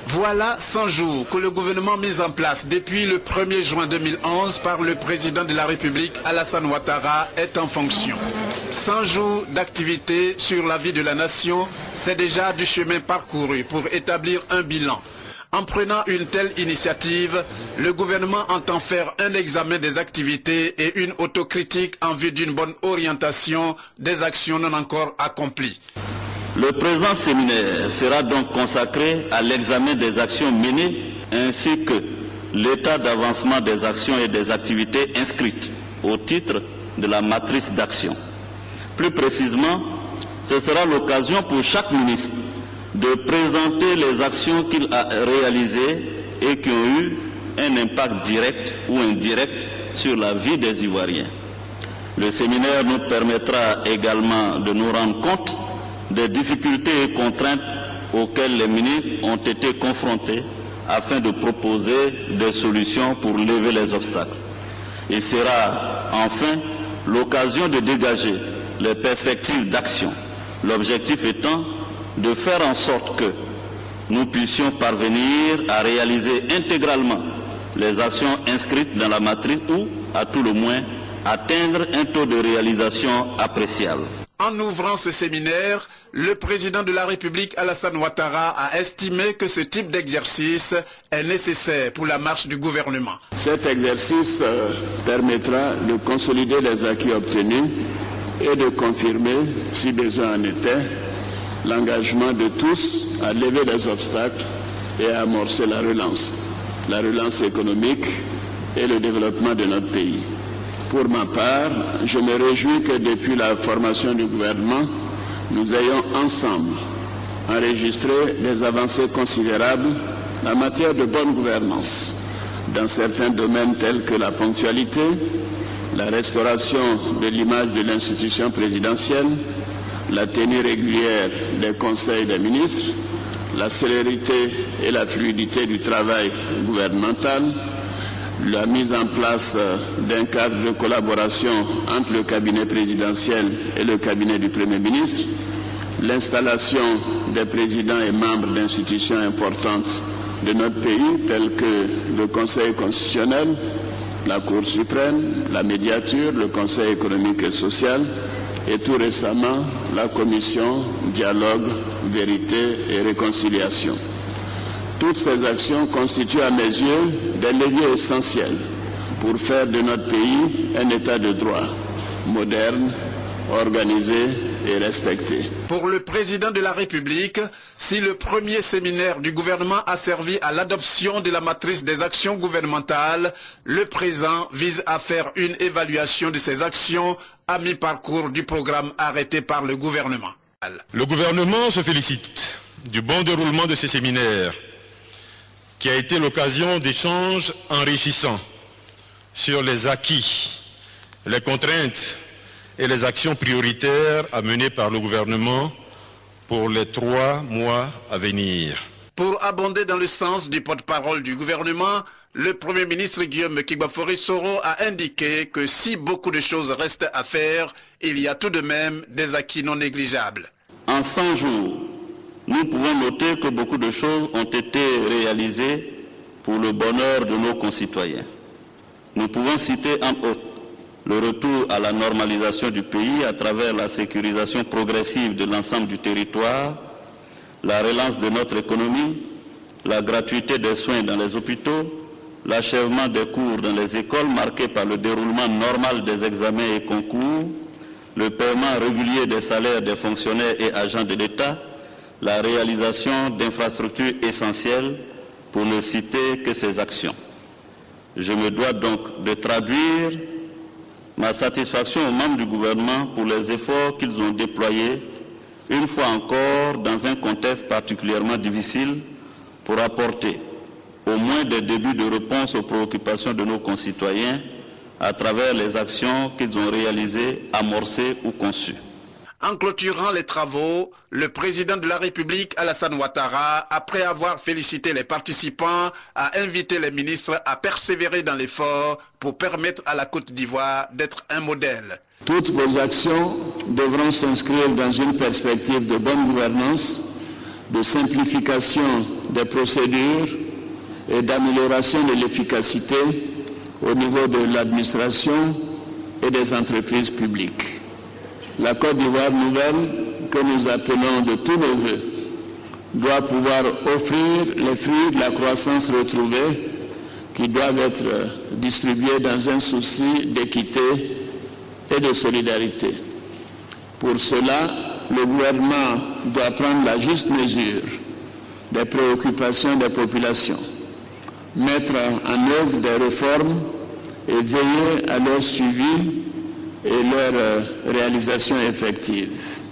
Voilà 100 jours que le gouvernement mis en place depuis le 1er juin 2011 par le président de la République Alassane Ouattara est en fonction. 100 jours d'activité sur la vie de la nation, c'est déjà du chemin parcouru pour établir un bilan. En prenant une telle initiative, le gouvernement entend faire un examen des activités et une autocritique en vue d'une bonne orientation des actions non encore accomplies. Le présent séminaire sera donc consacré à l'examen des actions menées ainsi que l'état d'avancement des actions et des activités inscrites au titre de la matrice d'action. Plus précisément, ce sera l'occasion pour chaque ministre de présenter les actions qu'il a réalisées et qui ont eu un impact direct ou indirect sur la vie des Ivoiriens. Le séminaire nous permettra également de nous rendre compte des difficultés et contraintes auxquelles les ministres ont été confrontés afin de proposer des solutions pour lever les obstacles. Il sera enfin l'occasion de dégager les perspectives d'action, l'objectif étant de faire en sorte que nous puissions parvenir à réaliser intégralement les actions inscrites dans la matrice ou, à tout le moins, atteindre un taux de réalisation appréciable. En ouvrant ce séminaire, le président de la République Alassane Ouattara a estimé que ce type d'exercice est nécessaire pour la marche du gouvernement. Cet exercice permettra de consolider les acquis obtenus et de confirmer, si besoin en était, l'engagement de tous à lever les obstacles et à amorcer la relance économique et le développement de notre pays. Pour ma part, je me réjouis que depuis la formation du gouvernement, nous ayons ensemble enregistré des avancées considérables en matière de bonne gouvernance dans certains domaines tels que la ponctualité, la restauration de l'image de l'institution présidentielle, la tenue régulière des conseils des ministres, la célérité et la fluidité du travail gouvernemental, la mise en place d'un cadre de collaboration entre le cabinet présidentiel et le cabinet du Premier ministre, l'installation des présidents et membres d'institutions importantes de notre pays, telles que le Conseil constitutionnel, la Cour suprême, la médiature, le Conseil économique et social, et tout récemment la Commission Dialogue, Vérité et Réconciliation. Toutes ces actions constituent à mes yeux des leviers essentiels pour faire de notre pays un État de droit, moderne, organisé et respecté. Pour le président de la République, si le premier séminaire du gouvernement a servi à l'adoption de la matrice des actions gouvernementales, le présent vise à faire une évaluation de ces actions à mi-parcours du programme arrêté par le gouvernement. Le gouvernement se félicite du bon déroulement de ces séminaires, qui a été l'occasion d'échanges enrichissants sur les acquis, les contraintes et les actions prioritaires à mener par le gouvernement pour les 3 mois à venir. Pour abonder dans le sens du porte-parole du gouvernement, le Premier ministre Guillaume Kibafori-Soro a indiqué que si beaucoup de choses restent à faire, il y a tout de même des acquis non négligeables. En 100 jours, nous pouvons noter que beaucoup de choses ont été réalisées pour le bonheur de nos concitoyens. Nous pouvons citer en autres le retour à la normalisation du pays à travers la sécurisation progressive de l'ensemble du territoire, la relance de notre économie, la gratuité des soins dans les hôpitaux, l'achèvement des cours dans les écoles marqué par le déroulement normal des examens et concours, le paiement régulier des salaires des fonctionnaires et agents de l'État, la réalisation d'infrastructures essentielles, pour ne citer que ces actions. Je me dois donc de traduire ma satisfaction aux membres du gouvernement pour les efforts qu'ils ont déployés, une fois encore dans un contexte particulièrement difficile, pour apporter au moins des débuts de réponse aux préoccupations de nos concitoyens à travers les actions qu'ils ont réalisées, amorcées ou conçues. En clôturant les travaux, le président de la République, Alassane Ouattara, après avoir félicité les participants, a invité les ministres à persévérer dans l'effort pour permettre à la Côte d'Ivoire d'être un modèle. Toutes vos actions devront s'inscrire dans une perspective de bonne gouvernance, de simplification des procédures et d'amélioration de l'efficacité au niveau de l'administration et des entreprises publiques. La Côte d'Ivoire nouvelle, que nous appelons de tous nos vœux, doit pouvoir offrir les fruits de la croissance retrouvée qui doivent être distribués dans un souci d'équité et de solidarité. Pour cela, le gouvernement doit prendre la juste mesure des préoccupations des populations, mettre en œuvre des réformes et veiller à leur suivi et leur réalisation effective.